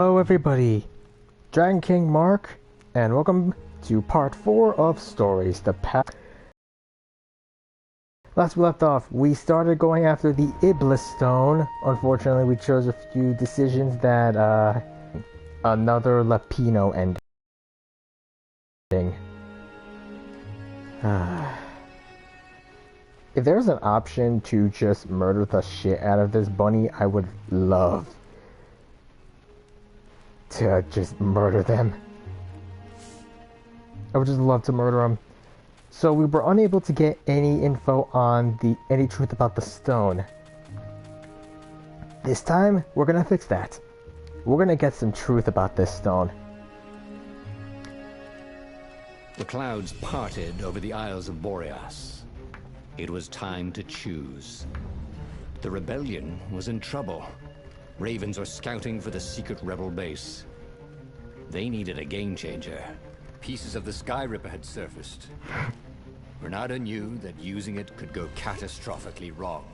Hello everybody, Dragon King Mark, and welcome to part 4 of Stories, the Past. Last we left off, we started going after the Iblis Stone. Unfortunately, we chose a few decisions that, another Lapino ending. If there's an option to just murder the shit out of this bunny, I would love to just murder them. I would just love to murder them. So we were unable to get any info on any truth about the stone. This time, we're gonna fix that. We're gonna get some truth about this stone. The clouds parted over the Isles of Boreas. It was time to choose. The rebellion was in trouble. Ravens were scouting for the secret rebel base. They needed a game changer. Pieces of the Sky Ripper had surfaced. Renato knew that using it could go catastrophically wrong.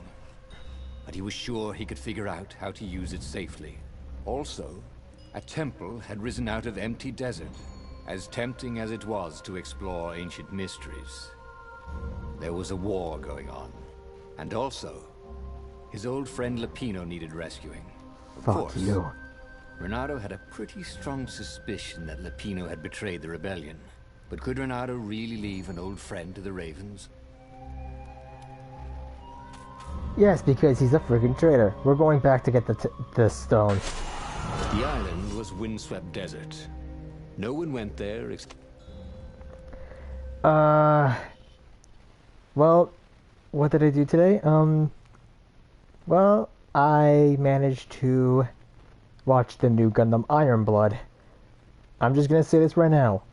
But he was sure he could figure out how to use it safely. Also, a temple had risen out of empty desert, as tempting as it was to explore ancient mysteries. There was a war going on. And also, his old friend Lapino needed rescuing. Of course, you. Renato had a pretty strong suspicion that Lapino had betrayed the rebellion. But could Renato really leave an old friend to the Ravens? Yes, because he's a freaking traitor. We're going back to get the stone. The island was windswept desert. No one went there Well, what did I do today? Well, I managed to watch the new Gundam Iron Blood. I'm just gonna say this right now.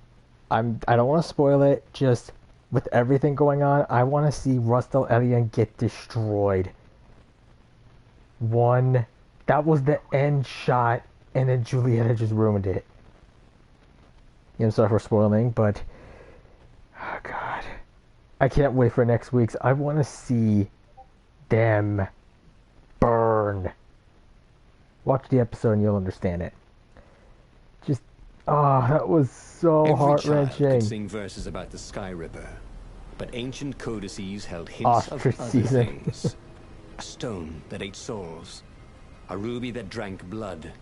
I don't want to spoil it. Just with everything going on, I want to see Rustel Elian get destroyed. That was the end shot, and then Julieta just ruined it. I'm sorry for spoiling, but oh god, I can't wait for next week's. I want to see them burn. Watch the episode and you'll understand it. Just, that was so heart-wrenching. Every child could sing verses about the Sky Ripper, but ancient codices held hints of other things. A stone that ate souls, a ruby that drank blood,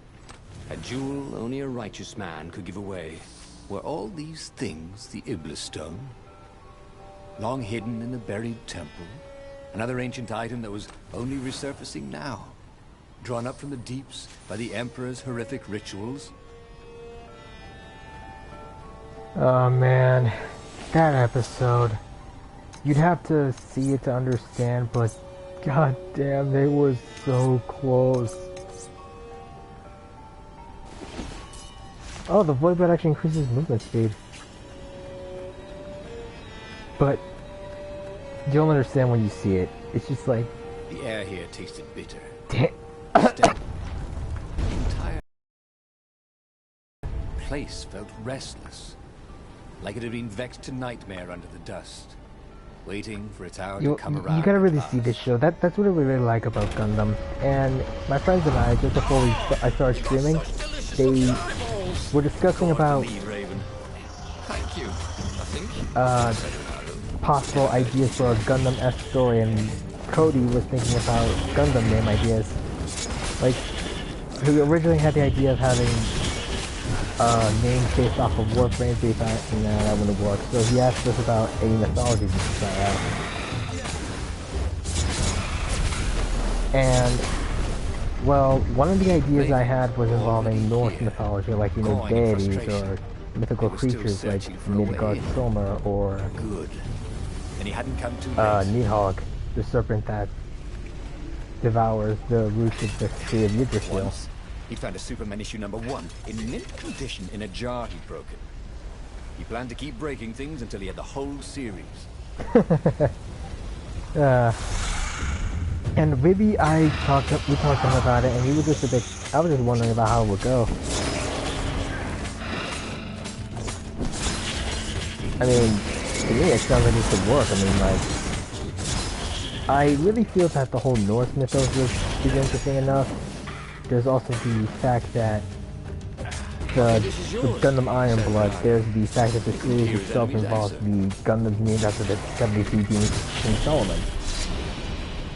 a jewel only a righteous man could give away. Were all these things the Iblis Stone? Long hidden in a buried temple? Another ancient item that was only resurfacing now? Drawn up from the deeps by the Emperor's horrific rituals? Oh man, that episode. You'd have to see it to understand, but god damn, they were so close. Oh, the void bed actually increases movement speed. But you'll understand when you see it. It's just like the air here tasted bitter. Damn. The entire place felt restless, like it had been vexed to nightmare under the dust, waiting for its hour to come around. You gotta really see this show. That's what I really like about Gundam. And my friends and I, just before I started streaming, they were discussing about possible ideas for a Gundam-esque story, and Cody was thinking about Gundam name ideas. Like, he originally had the idea of having names based off of Warframes, but he thought, nah, that wouldn't work. So he asked us about any mythologies we could try out. And, well, one of the ideas I had was involving Norse mythology, like, deities or mythical creatures like Midgard Soma or Nidhogg, the serpent that devours the roots of the tree of Yggdrasil. He found a Superman issue #1 in mint condition in a jar he'd broken. He planned to keep breaking things until he had the whole series. And maybe we talked to him about it, and he was just a bit. I was just wondering about how it would go. I mean, to me, it sounds like it could work. I mean, like, I really feel that the whole Norse mythos is interesting enough. There's also the fact that with Gundam Iron Blood, there's the fact that the series itself involves the Gundams named after the 72 beings of King Solomon.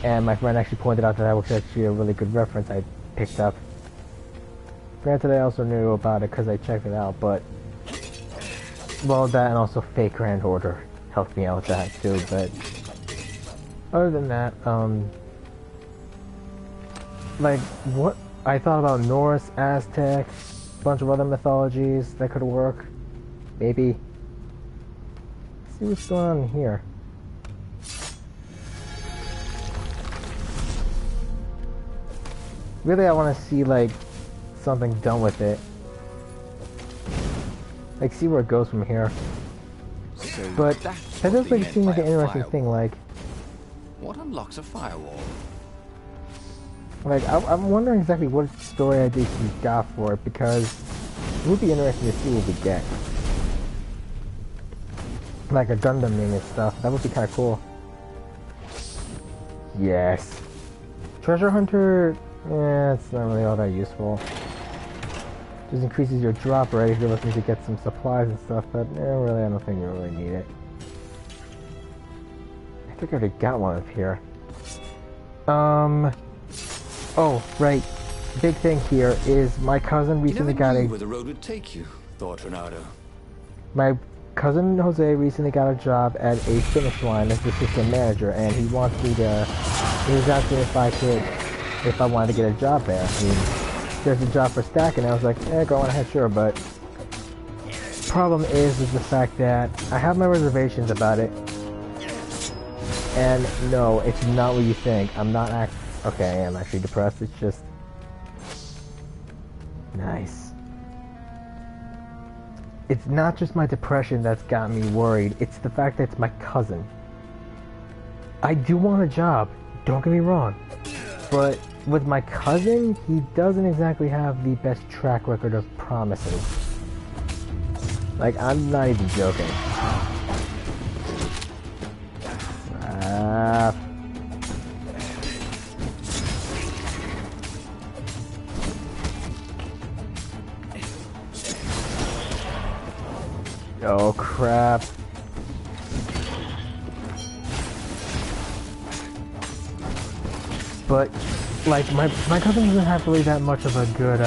And my friend actually pointed out that was actually a really good reference I picked up. Granted, I also knew about it because I checked it out, but... Well, that and also Fake Grand Order helped me out with that too, but... Other than that, like, what... I thought about Norse, Aztec, a bunch of other mythologies that could work. Maybe. Let's see what's going on here. Really, I want to see, like, something done with it. Like, see where it goes from here. So but that does like, seem like an interesting thing, like... What unlocks a firewall? Like, I'm wondering exactly what story ideas he got for it, because it would be interesting to see what we get. Like a Gundam name and stuff, that would be kind of cool. Yes. Treasure Hunter, it's not really all that useful. Just increases your drop rate if you're looking to get some supplies and stuff, but really, I don't think you really need it. I think I already got one up here. Oh, right. Big thing here is my cousin recently got a... where the road would take you, thought Ronaldo. My cousin Jose recently got a job at a finish line as the assistant manager, and he wants me to... He was asking if I wanted to get a job there. I mean, there's a job for stacking, and I was like, go on ahead, sure, but... Problem is the fact that I have my reservations about it. And no, it's not what you think. I'm not okay, I am actually depressed. It's just... Nice. It's not just my depression that's got me worried. It's the fact that it's my cousin. I do want a job. Don't get me wrong. But with my cousin, he doesn't exactly have the best track record of promises. Like, I'm not even joking. Oh crap. But like my cousin doesn't have really that much of a good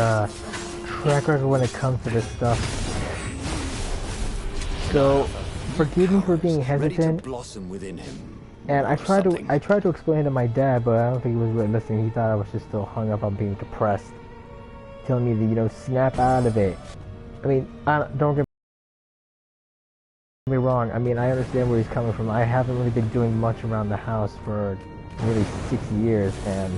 track record when it comes to this stuff. So forgive me for being hesitant. And I tried to explain it to my dad, but I don't think he was really listening. He thought I was just still hung up on being depressed, telling me to, you know, snap out of it. I mean, don't get me wrong. I mean, I understand where he's coming from. I haven't really been doing much around the house for nearly 6 years, and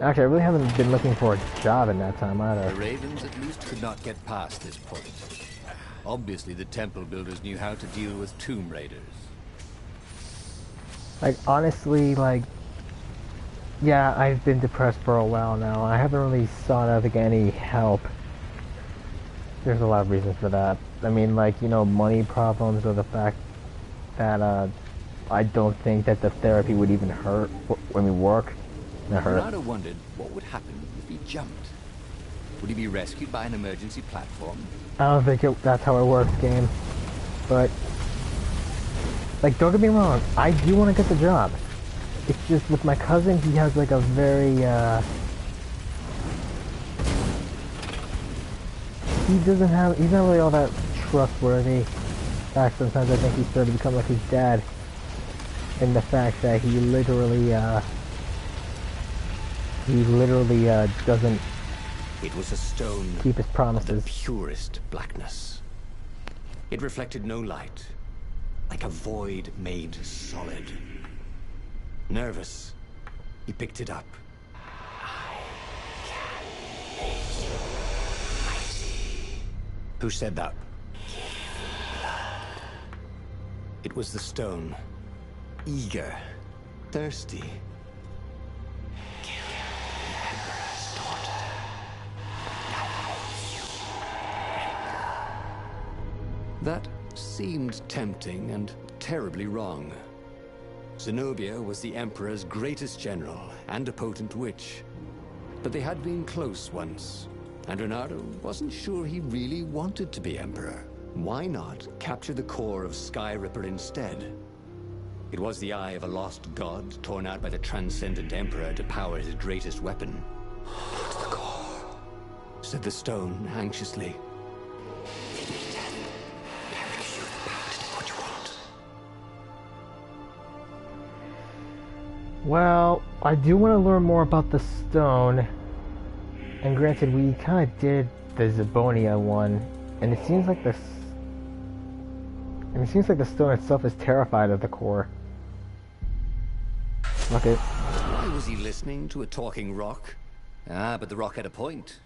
actually, I really haven't been looking for a job in that time either. The Ravens at least could not get past this point. Obviously, the temple builders knew how to deal with tomb raiders. Like, honestly, like, yeah, I've been depressed for a while now. I haven't really sought out to get any help. There's a lot of reasons for that. I mean, like, you know, money problems, or the fact that, I don't think that the therapy would even hurt when we work. Ronaldo wondered what would happen if he jumped. Would he be rescued by an emergency platform? I don't think that's how it works, game. But, like, don't get me wrong, I do want to get the job. It's just with my cousin, he has like a very, he's not really all that trustworthy. In fact, sometimes I think he's starting to become like his dad. And the fact that he literally doesn't It was a stone keep his promises. of the purest blackness. It reflected no light, like a void made solid. Nervous, he picked it up. I can make you mighty. Who said that? It was the stone. Eager, thirsty. Kill the Emperor's daughter. That seemed tempting and terribly wrong. Zenobia was the Emperor's greatest general and a potent witch. But they had been close once, And Reynardo wasn't sure he really wanted to be Emperor. Why not capture the core of Sky Ripper instead? It was the eye of a lost god, torn out by the Transcendent Emperor to power his greatest weapon. It's the core, said the stone anxiously. Feed me death. Power gives you the power to do what you want. Well, I do want to learn more about the stone. And granted, we kind of did the Zabonia one, and it seems like the stone itself is terrified of the core. Okay. Why was he listening to a talking rock? Ah, but the rock had a point.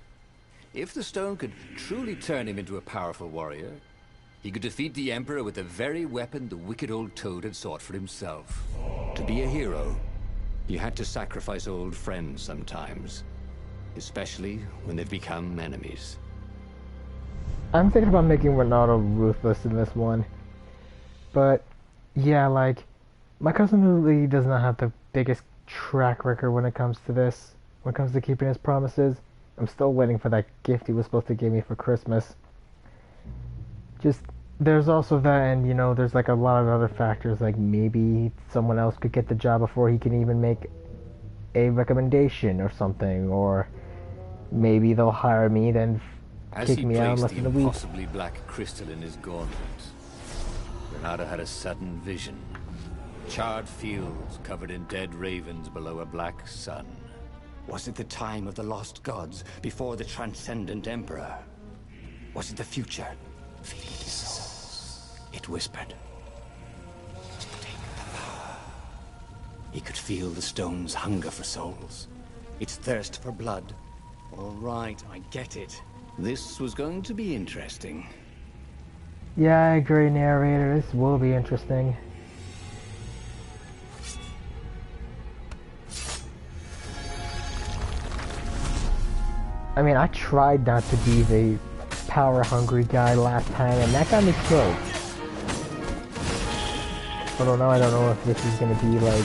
If the stone could truly turn him into a powerful warrior, he could defeat the Emperor with the very weapon the wicked old toad had sought for himself. To be a hero, you had to sacrifice old friends sometimes. Especially when they've become enemies. I'm thinking about making Ronaldo ruthless in this one. But, yeah, like, my cousin really does not have the biggest track record when it comes to this. When it comes to keeping his promises. I'm still waiting for that gift he was supposed to give me for Christmas. Just, there's also that, and, you know, there's like a lot of other factors, like maybe someone else could get the job before he can even make a recommendation or something, or maybe they'll hire me, then kick me out in less than a week. As he placed the impossibly black crystal in his gauntlet, Reynardo had a sudden vision. Charred fields covered in dead ravens below a black sun. Was it the time of the lost gods before the Transcendent Emperor? Was it the future? Feed me the souls. It whispered. Take the power. He could feel the stone's hunger for souls. Its thirst for blood. All right, I get it. This was going to be interesting. Yeah, I agree, narrator. This will be interesting. I mean, I tried not to be the power-hungry guy last time, and that got me killed. Although now I don't know if this is gonna be like...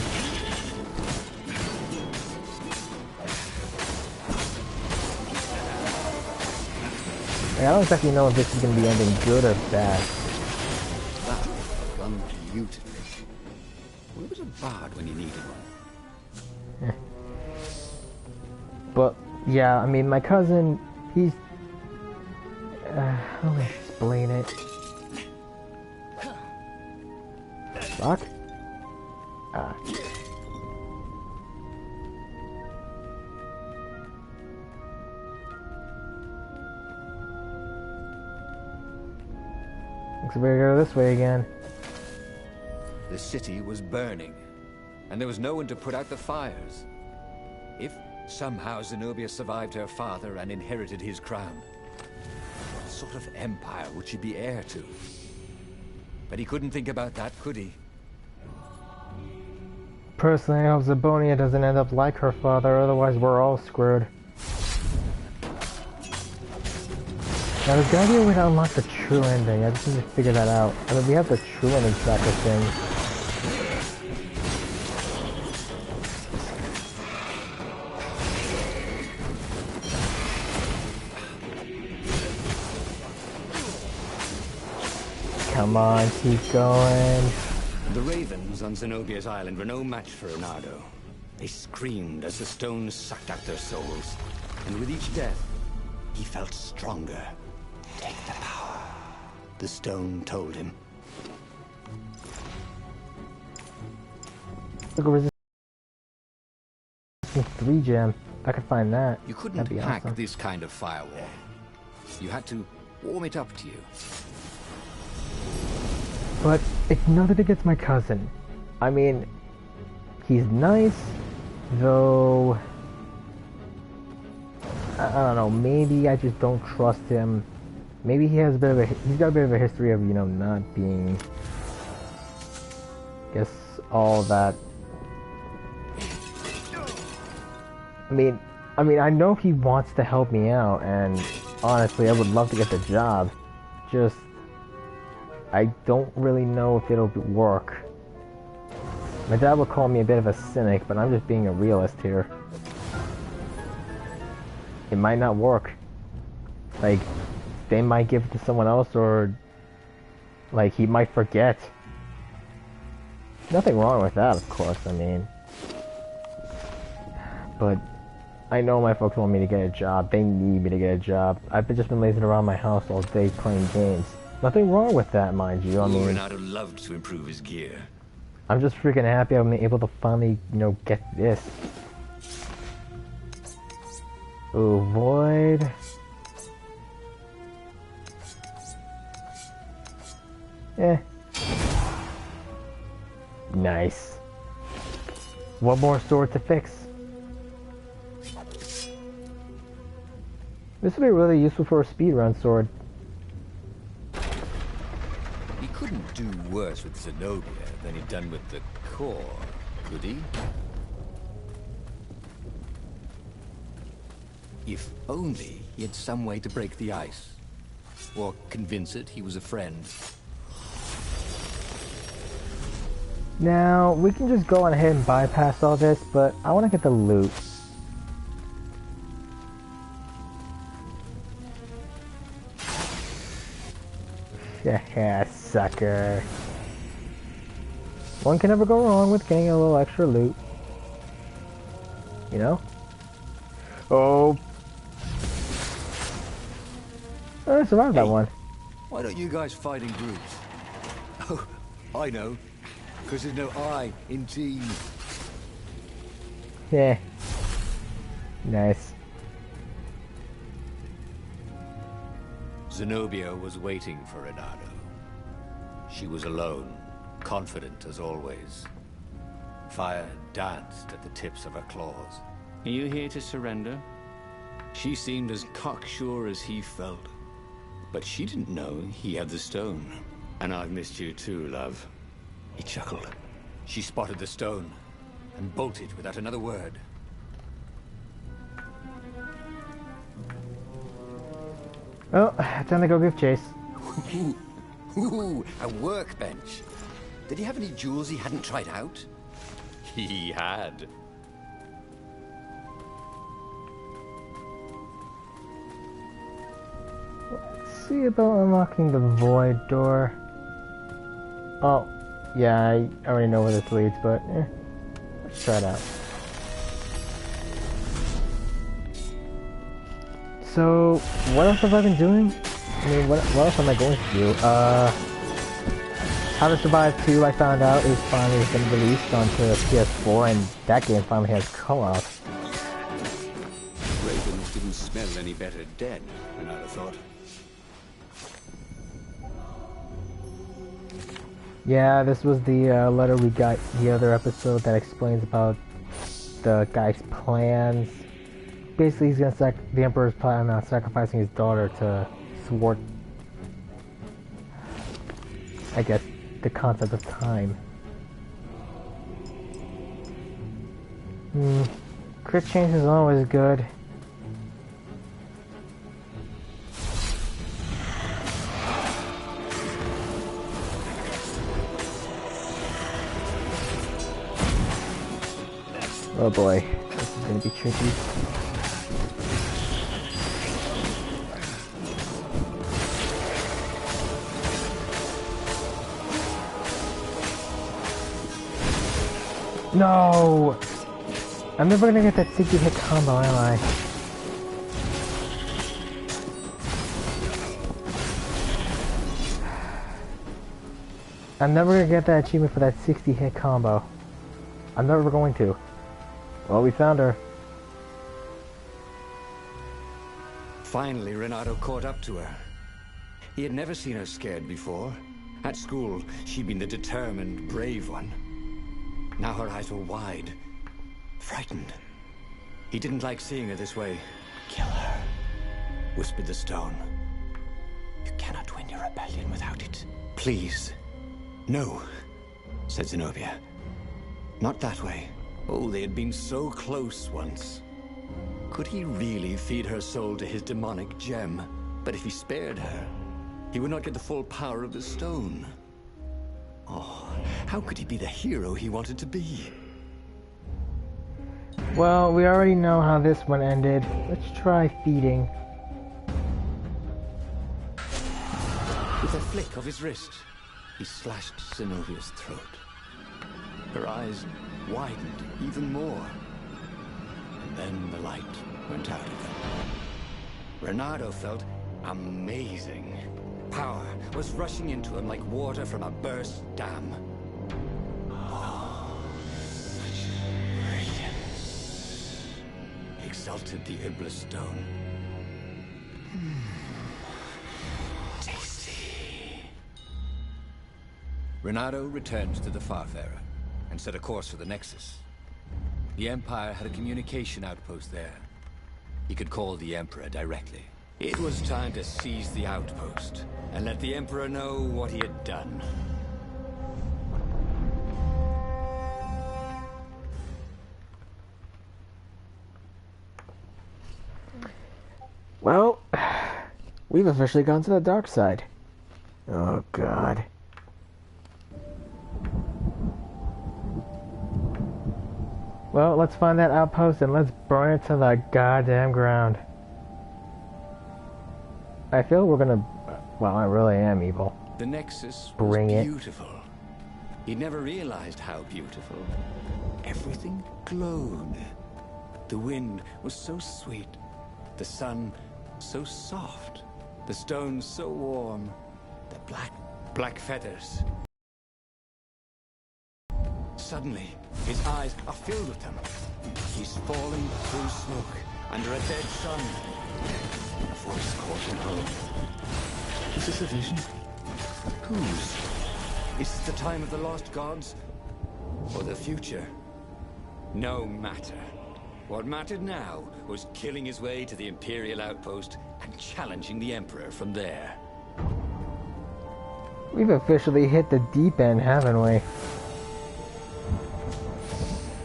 I don't exactly know if this is going to be ending good or bad. That was done beautifully. Where was a bard when you needed one? But, yeah, I mean, my cousin, he's... how do I explain it? Fuck? Ah. Looks like we go this way again. The city was burning, and there was no one to put out the fires. If somehow Zenobia survived her father and inherited his crown, what sort of empire would she be heir to? But he couldn't think about that, could he? Personally, I hope Zabonia doesn't end up like her father, otherwise we're all screwed. Now there's gotta be a way to unlock the true ending. I just need to figure that out. I mean, we have the true ending tracker thing. Come on, keep going. The ravens on Zenobia's island were no match for Reynardo. They screamed as the stones sucked out their souls. And with each death, he felt stronger. Take the power, the stone told him. Look, a resistance 3 gem. If I could find that. You couldn't that'd be hack awesome. this kind of firewall. You had to warm it up to you. But it's nothing against my cousin. I mean, he's nice, though. I don't know. Maybe I just don't trust him. Maybe he has a bit of a. He's got a bit of a history of, you know, not being. I guess all that. I mean, I know he wants to help me out, and honestly, I would love to get the job. Just, I don't really know if it'll work. My dad would call me a bit of a cynic, but I'm just being a realist here. It might not work. Like, they might give it to someone else, or like he might forget. Nothing wrong with that, of course, I mean. But I know my folks want me to get a job. They need me to get a job. I've just been lazing around my house all day playing games. Nothing wrong with that, mind you. I mean, Renato loved to improve his gear. I'm just freaking happy I'm able to finally, you know, get this. Ooh, void. Eh. Nice. One more sword to fix. This would be really useful for a speedrun sword. He couldn't do worse with Zenobia than he'd done with the core, could he? If only he had some way to break the ice. Or convince it he was a friend. Now, we can just go on ahead and bypass all this, but I want to get the loot. Yeah, sucker. One can never go wrong with getting a little extra loot. You know? Oh. I survived that one. Why don't you guys fight in groups? Oh, I know. Because there's no I in team. Yeah. Nice. Zenobia was waiting for Renato. She was alone, confident as always. Fire danced at the tips of her claws. Are you here to surrender? She seemed as cocksure as he felt. But she didn't know he had the stone. And I've missed you too, love. He chuckled. She spotted the stone and bolted without another word. Oh, time to go give chase. Ooh, a workbench. Did he have any jewels he hadn't tried out? He had. Let's see about unlocking the void door. Oh, yeah, I already know where this leads, but let's try it out. So, what else have I been doing? I mean, what else am I going to do? How to Survive 2, I found out, is finally been released onto PS4, and that game finally has co-op. Ravens didn't smell any better dead, Renato thought. Yeah, this was the letter we got the other episode that explains about the guy's plans. Basically, he's gonna the Emperor's plan on sacrificing his daughter to thwart, I guess, the concept of time. Crit change is always good. Oh boy, this is gonna be tricky. No! I'm never gonna get that 60 hit combo, am I? I'm never gonna get that achievement for that 60 hit combo. I'm never going to. Well, we found her. Finally, Renato caught up to her. He had never seen her scared before. At school, she'd been the determined, brave one. Now her eyes were wide, frightened. He didn't like seeing her this way. Kill her, whispered the stone. You cannot win your rebellion without it. Please. No, said Zenobia. Not that way. Oh, they had been so close once. Could he really feed her soul to his demonic gem? But if he spared her, he would not get the full power of the stone. Oh, how could he be the hero he wanted to be? Well, we already know how this one ended. Let's try feeding. With a flick of his wrist, he slashed Zenobia's throat. Her eyes widened even more. And then the light went out again. Renato felt amazing. Power was rushing into him like water from a burst dam. Oh, such brilliance, exulted the Iblis stone. Tasty. Renato returned to the Farfarer and set a course for the Nexus. The Empire had a communication outpost there. He could call the Emperor directly. It was time to seize the outpost and let the Emperor know what he had done. Well, we've officially gone to the dark side. Oh, God. Well, let's find that outpost and let's burn it to the goddamn ground. I feel we're gonna... Well, I really am evil. The Nexus Bring was it. beautiful. He'd never realized how beautiful. Everything glowed. The wind was so sweet. The sun so soft. The stones so warm. The black feathers. Suddenly, his eyes are filled with them. He's falling through smoke under a dead sun. A voice caught him home. Is this a vision? Whose? Is this the time of the lost gods? Or the future? No matter. What mattered now was killing his way to the Imperial outpost and challenging the Emperor from there. We've officially hit the deep end, haven't we?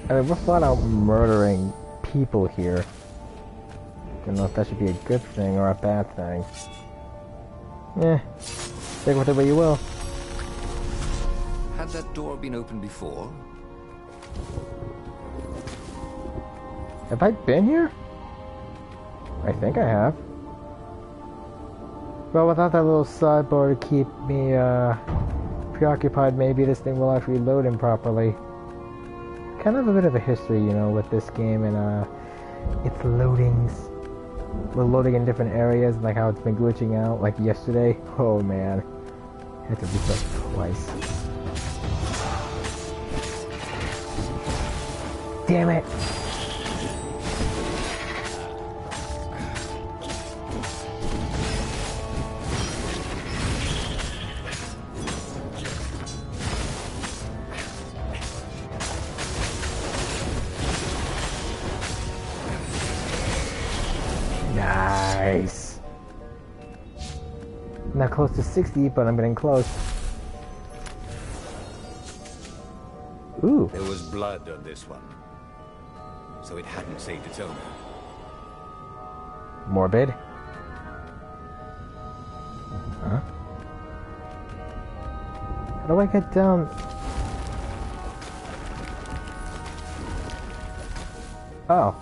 I mean, we're flat out murdering people here. Don't know if that should be a good thing or a bad thing. Eh, take it whatever you will. Had that door been opened before? Have I been here? I think I have. Well, without that little sidebar to keep me preoccupied, maybe this thing will actually load in properly. Kind of a bit of a history, you know, with this game and its loadings. We're loading in different areas, like how it's been glitching out, like yesterday. Oh man, I had to restart twice. Damn it! Nice. Not close to 60, but I'm getting close. Ooh. There was blood on this one, so it hadn't saved its owner. Morbid. Huh? How do I get down? Oh.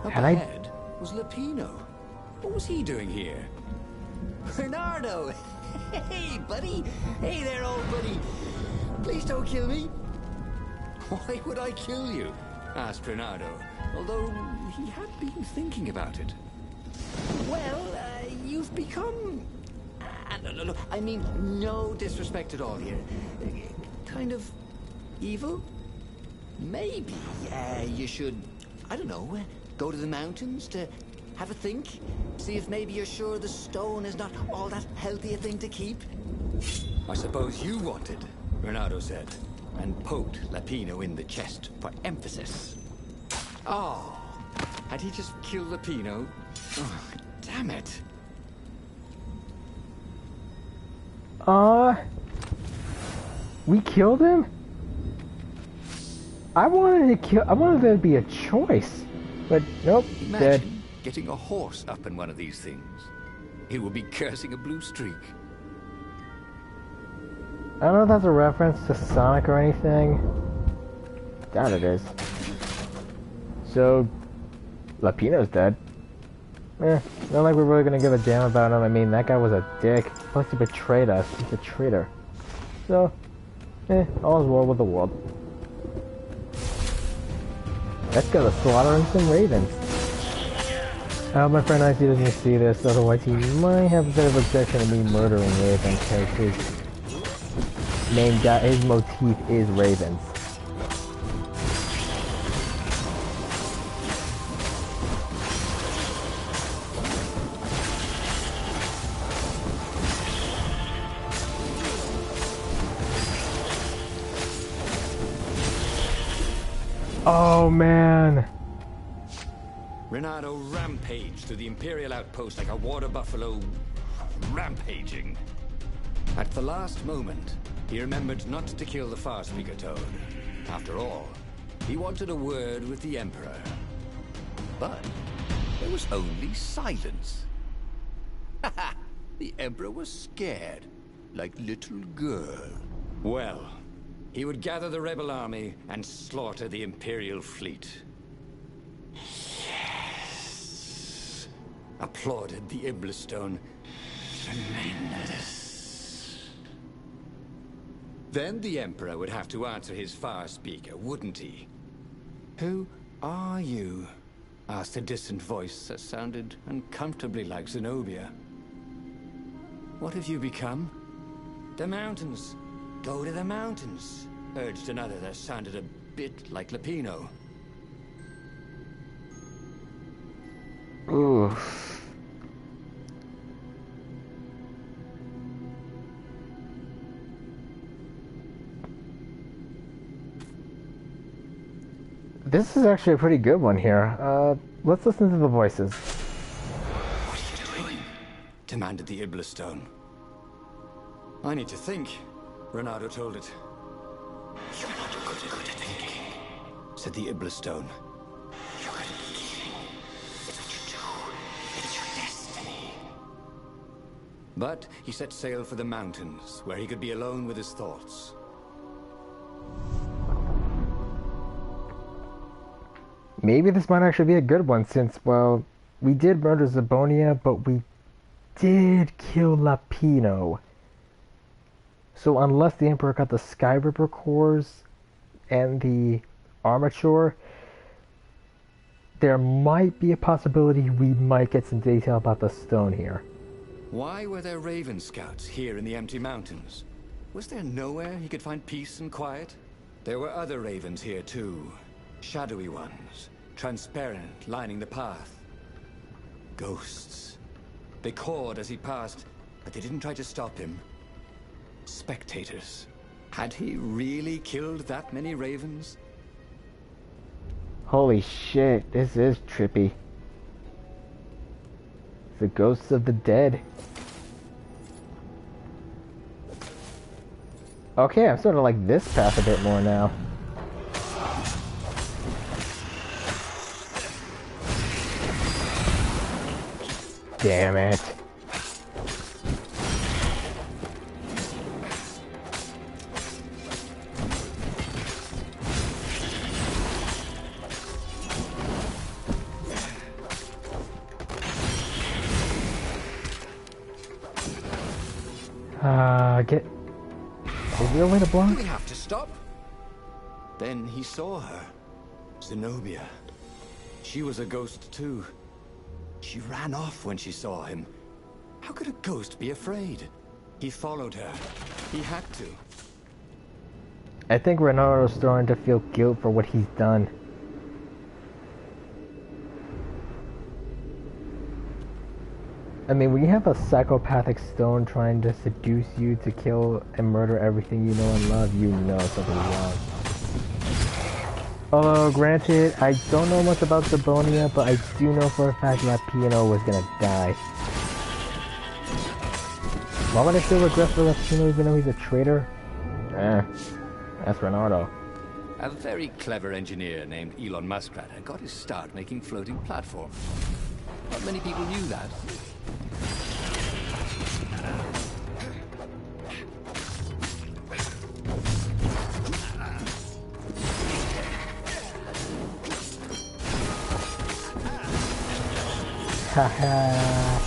Up Had I- ahead was Lapino. What was he doing here? Bernardo! Hey, buddy! Hey there, old buddy! Please don't kill me! Why would I kill you? Asked Bernardo, although he had been thinking about it. Well, you've become... no, I mean, no disrespect at all here. Kind of evil? Maybe you should, I don't know, go to the mountains to have a think? See if maybe you're sure the stone is not all that healthy a thing to keep? I suppose you wanted, Renato said, and poked Lapino in the chest for emphasis. Oh, had he just killed Lapino? Oh, damn it. We killed him? I wanted there to be a choice. But nope, Imagine dead. getting a horse up in one of these things. It would be cursing a blue streak. I don't know if that's a reference to Sonic or anything. Doubt it is. So, Lapino's dead. not like we're really gonna give a damn about him. I mean, that guy was a dick. Plus, he betrayed us. He's a traitor. So, all's well with the world. Let's go to slaughtering some ravens. I hope my friend Icy doesn't see this, otherwise he might have a bit of objection to me murdering ravens, because his motif is ravens. Oh man! Renato rampaged through the Imperial outpost like a water buffalo rampaging. At the last moment, he remembered not to kill the Far Speaker Toad. After all, he wanted a word with the Emperor. But there was only silence. The Emperor was scared, like little girl. Well, he would gather the rebel army and slaughter the Imperial fleet. Yes! Applauded the Iblistone. Tremendous. Then the Emperor would have to answer his Far Speaker, wouldn't he? Who are you? Asked a distant voice that sounded uncomfortably like Zenobia. What have you become? The mountains. Go to the mountains, urged another that sounded a bit like Lapino. Ooh. This is actually a pretty good one here. Let's listen to the voices. What are you doing? Demanded the Iblistone. I need to think. Renato told it. You're not good at thinking, said the Iblistone. You're good at killing. It's what you do. It's your destiny. But he set sail for the mountains, where he could be alone with his thoughts. Maybe this might actually be a good one, since, well, we did murder Zabonia, but we did kill Lapino. So unless the Emperor got the Skyripper cores and the armature, there might be a possibility we might get some detail about the stone here. Why were there Raven Scouts here in the empty mountains? Was there nowhere he could find peace and quiet? There were other ravens here too. Shadowy ones, transparent, lining the path. Ghosts. They cawed as he passed, but they didn't try to stop him. Spectators. Had he really killed that many ravens? Holy shit, this is trippy. The ghosts of the dead. Okay, I'm sort of like this path a bit more now. Damn it. Is there a way to block? Do we have to stop? Then he saw her. Zenobia. She was a ghost too. She ran off when she saw him. How could a ghost be afraid? He followed her. He had to. I think Renato's starting to feel guilt for what he's done. I mean, when you have a psychopathic stone trying to seduce you to kill and murder everything you know and love, you know something's wrong. Although, granted, I don't know much about Zabonia, but I do know for a fact that Lapino was gonna die. Why would I feel regret for Lapino even though he's a traitor? That's Renato. A very clever engineer named Elon Muskrat had got his start making floating platforms. Not many people knew that. Haha.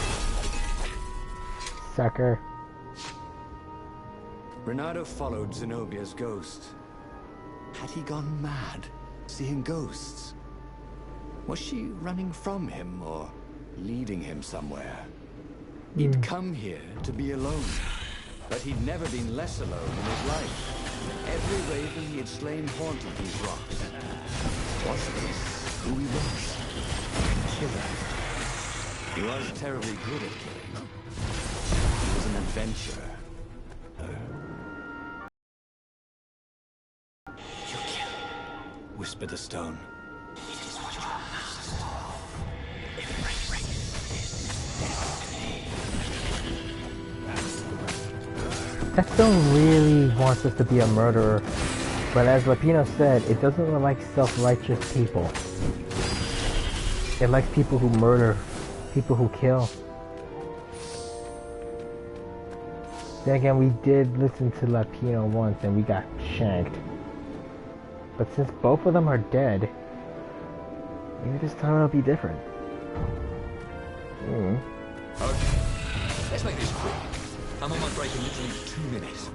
Sucker. Renato followed Zenobia's ghost. Had he gone mad, seeing ghosts? Was she running from him or leading him somewhere? He'd come here to be alone, but he'd never been less alone in his life. Every raven he had slain haunted these rocks. Was this who he was? Killer. He was terribly good at killing. He was an adventurer. You kill, whispered the stone. It is what your master saw. Embrace destiny. That stone really wants us to be a murderer, but as Lapino said, it doesn't like self-righteous people. It likes people who murder, people who kill. Then again, we did listen to Lapino once and we got shanked. But since both of them are dead, maybe this time it'll be different. Okay, let's make this quick. I'm on my break in literally 2 minutes.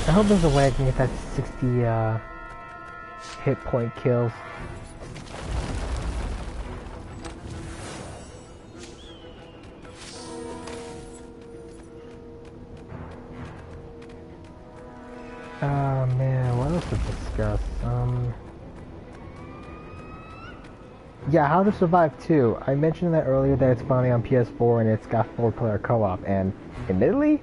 I hope there's a way I can get that 60 hit point kills. Oh man, what else to discuss? Yeah, How to Survive 2. I mentioned that earlier that it's finally on PS4 and it's got 4-player co-op, and admittedly,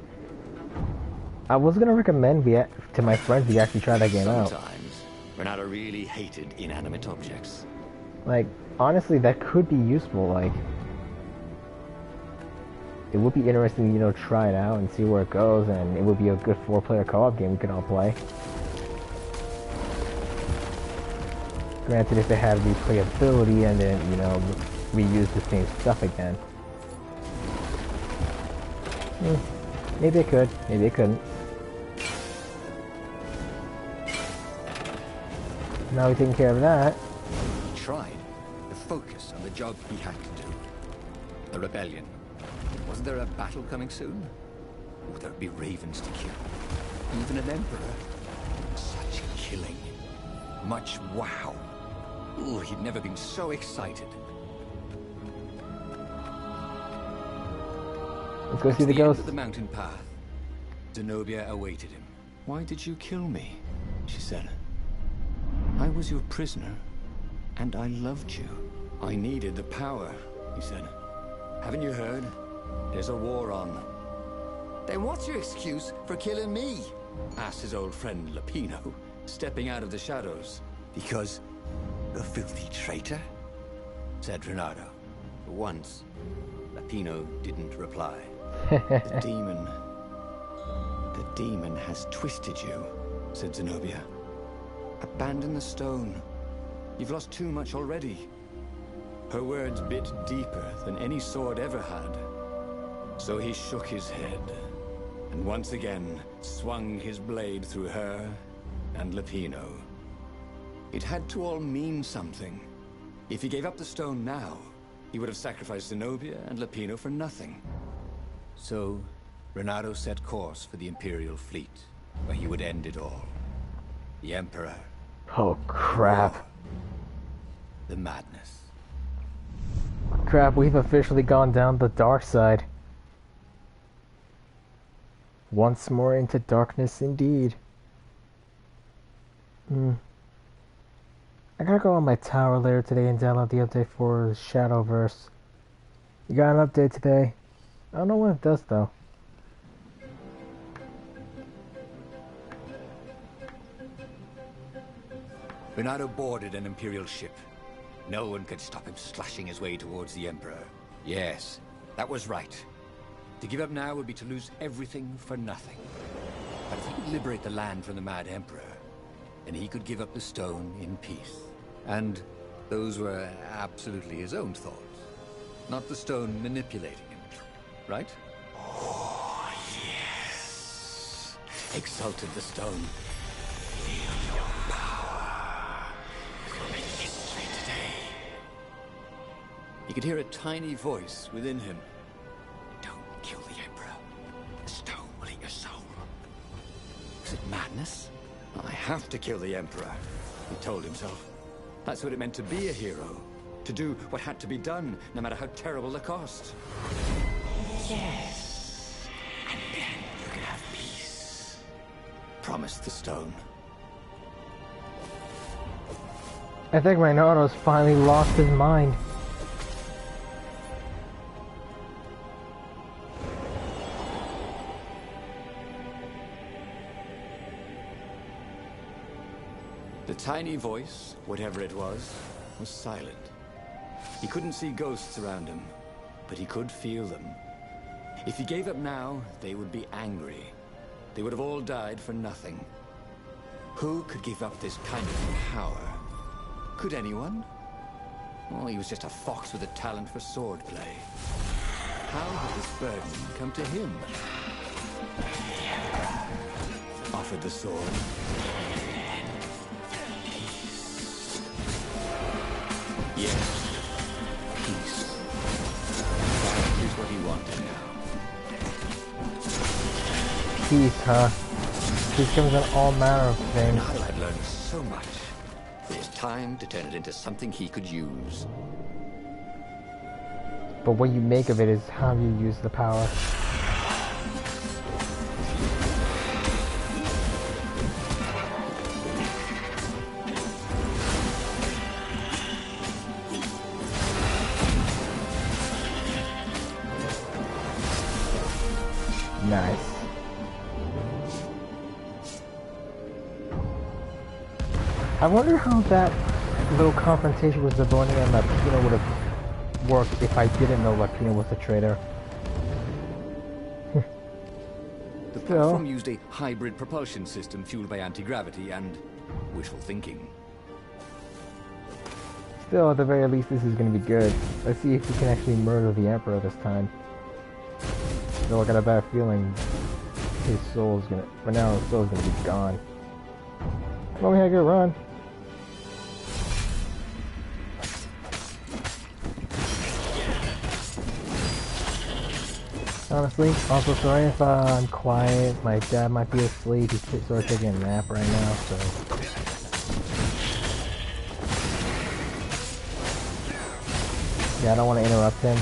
I was gonna recommend to my friends we actually try that game out. Sometimes, Renato really hated inanimate objects. Like, honestly, that could be useful. Like, it would be interesting, you know, try it out and see where it goes, and it would be a good 4-player co-op game we could all play. Granted, if they had replayability and then, you know, reuse the same stuff again. Maybe it could, maybe it couldn't. Now we're taking care of that. He tried to focus on the job he had to do. The rebellion. Wasn't there a battle coming soon? Would there be ravens to kill? Even an emperor? Such killing. Much wow. Ooh, he'd never been so excited. Let's go see the At the end ghost. of the mountain path, Zenobia awaited him. Why did you kill me? She said. I was your prisoner, and I loved you. I needed the power, he said. Haven't you heard? There's a war on. Then what's your excuse for killing me? Asked his old friend Lapino, stepping out of the shadows. Because the filthy traitor? Said Renato. For once, Lapino didn't reply. The demon has twisted you, said Zenobia. Abandon the stone. You've lost too much already. Her words bit deeper than any sword ever had. So he shook his head, and once again swung his blade through her and Lapino. It had to all mean something. If he gave up the stone now, he would have sacrificed Zenobia and Lapino for nothing. So, Renato set course for the Imperial fleet, where he would end it all. The Emperor. Oh crap. The madness. Crap, we've officially gone down the dark side. Once more into darkness indeed. I gotta go on my tower later today and download the update for Shadowverse. You got an update today? I don't know when it does though. Renato boarded an Imperial ship. No one could stop him slashing his way towards the Emperor. Yes, that was right. To give up now would be to lose everything for nothing. But if he could liberate the land from the Mad Emperor, and he could give up the stone in peace. And those were absolutely his own thoughts, not the stone manipulating him, right? Oh, yes, exulted the stone. Feel your power. We'll make history today. He could hear a tiny voice within him. Don't kill the Emperor. The stone will eat your soul. Was it madness? I have to kill the Emperor, he told himself. That's what it meant to be a hero. To do what had to be done, no matter how terrible the cost. Yes. And then you can have peace. Promised the stone. I think Reynardo's finally lost his mind. The tiny voice, whatever it was silent. He couldn't see ghosts around him, but he could feel them. If he gave up now, they would be angry. They would have all died for nothing. Who could give up this kind of power? Could anyone? Oh, he was just a fox with a talent for swordplay. How had this burden come to him? Offered the sword. Yes. Peace. That is what he wanted now. Peace, huh? Peace comes in all manner of things. Now I've learned so much. It is time to turn it into something he could use. But what you make of it is how you use the power. Nice. I wonder how that little confrontation with Zabonia and Lapino would have worked if I didn't know Lapino was a traitor. The platform used a hybrid propulsion system fueled by anti-gravity and wishful thinking. Still, at the very least, this is going to be good. Let's see if we can actually murder the Emperor this time. Though I got a bad feeling his soul's gonna... For now, his soul's gonna be gone. Well, we had a good run. Honestly, also sorry if I'm quiet. My dad might be asleep. He's sort of taking a nap right now, so... Yeah, I don't want to interrupt him.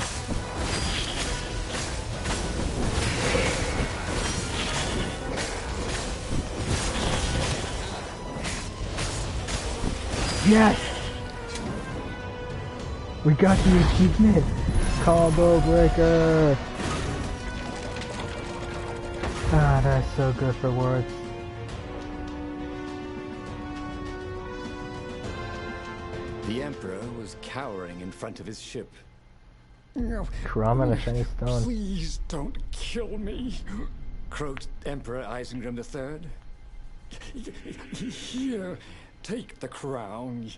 Yes! We got the achievement! Combo breaker! Ah, that's so good for words. The Emperor was cowering in front of his ship. Crumb and a shiny stone. Please don't kill me, croaked Emperor Isengrim III. Here, take the crown.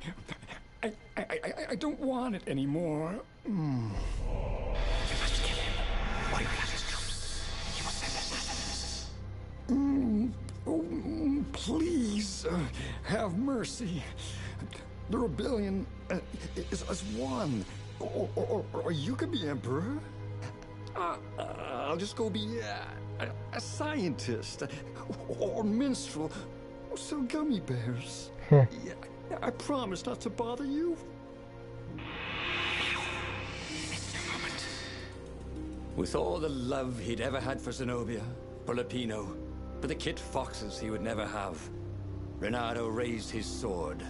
I don't want it anymore. You must kill him, or he will have his troops. He will send assassins. Please, have mercy. The rebellion is won. Or you could be emperor. I'll just go be a scientist or minstrel or sell gummy bears. Yeah, I promise not to bother you. It's your moment. With all the love he'd ever had for Zenobia, for Lapino, for the kit foxes he would never have, Reynardo raised his sword.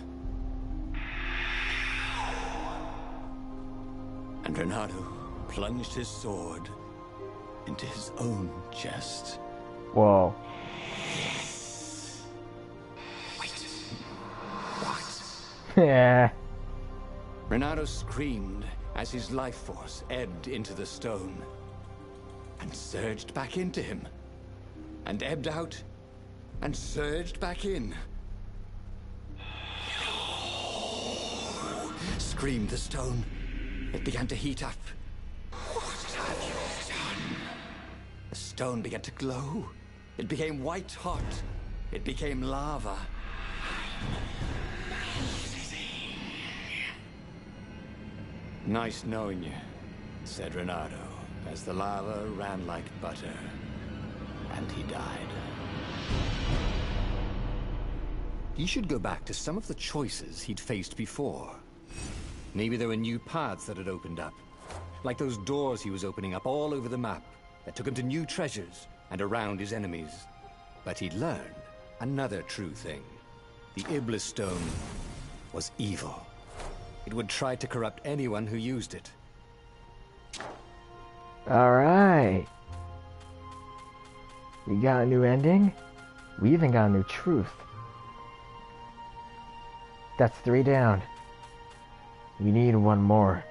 And Reynardo plunged his sword into his own chest. Whoa. Wait. What? Yeah. Reynardo screamed as his life force ebbed into the stone and surged back into him, and ebbed out and surged back in. screamed the stone. It began to heat up. What have you done? The stone began to glow. It became white hot. It became lava. Nice knowing you, said Renato, as the lava ran like butter. And he died. He should go back to some of the choices he'd faced before. Maybe there were new paths that had opened up. Like those doors he was opening up all over the map that took him to new treasures and around his enemies. But he'd learned another true thing. The Iblis Stone was evil. It would try to corrupt anyone who used it. Alright. We got a new ending. We even got a new truth. That's 3 down. We need one more.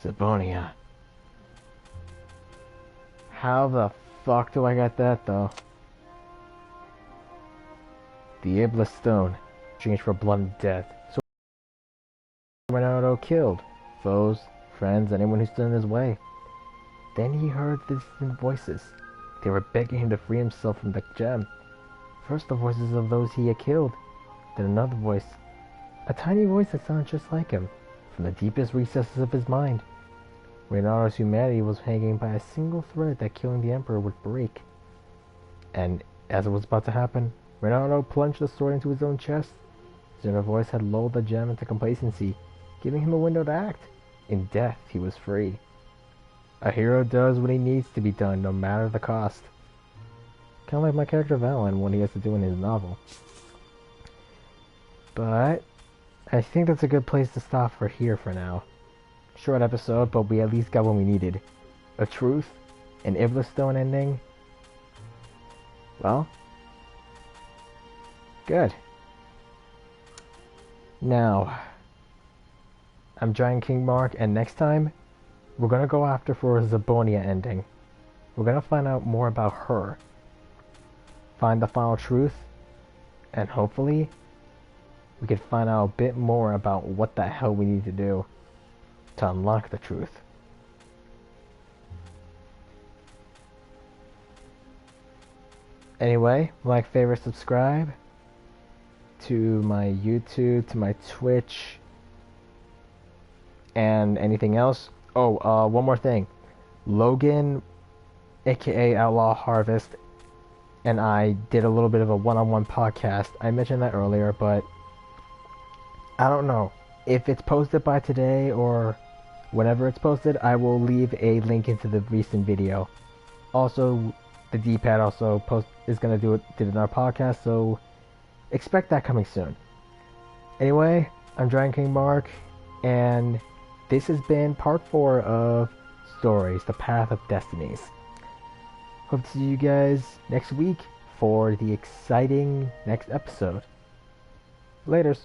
Sabonia. How the fuck do I get that though? The Iblis Stone. Exchanged for blood and death. So Renato killed foes, friends, anyone who stood in his way. Then he heard distant voices. They were begging him to free himself from the gem. First the voices of those he had killed. Then another voice. A tiny voice that sounded just like him. From the deepest recesses of his mind. Renato's humanity was hanging by a single thread that killing the Emperor would break. And as it was about to happen, Renato plunged the sword into his own chest. His inner voice had lulled the gem into complacency, giving him a window to act. In death, he was free. A hero does what he needs to be done, no matter the cost. Kind of like my character Valen, what he has to do in his novel. But I think that's a good place to stop for here for now. Short episode, but we at least got what we needed. A truth, an Iblis Stone ending. Well, good. Now, I'm Giant King Mark, and next time, we're gonna go after for a Sabonia ending. We're gonna find out more about her. Find the final truth, and hopefully, we can find out a bit more about what the hell we need to do to unlock the truth. Anyway, like, favorite, subscribe to my YouTube, to my Twitch, and anything else. Oh, one more thing. Logan, aka Outlaw Harvest, and I did a little bit of a one-on-one podcast. I mentioned that earlier, but I don't know. If it's posted by today or whenever it's posted, I will leave a link into the recent video. Also, the D-pad also is going to did another podcast, so expect that coming soon. Anyway, I'm Giant King Mark, and this has been part 4 of Stories, The Path of Destinies. Hope to see you guys next week for the exciting next episode. Laters.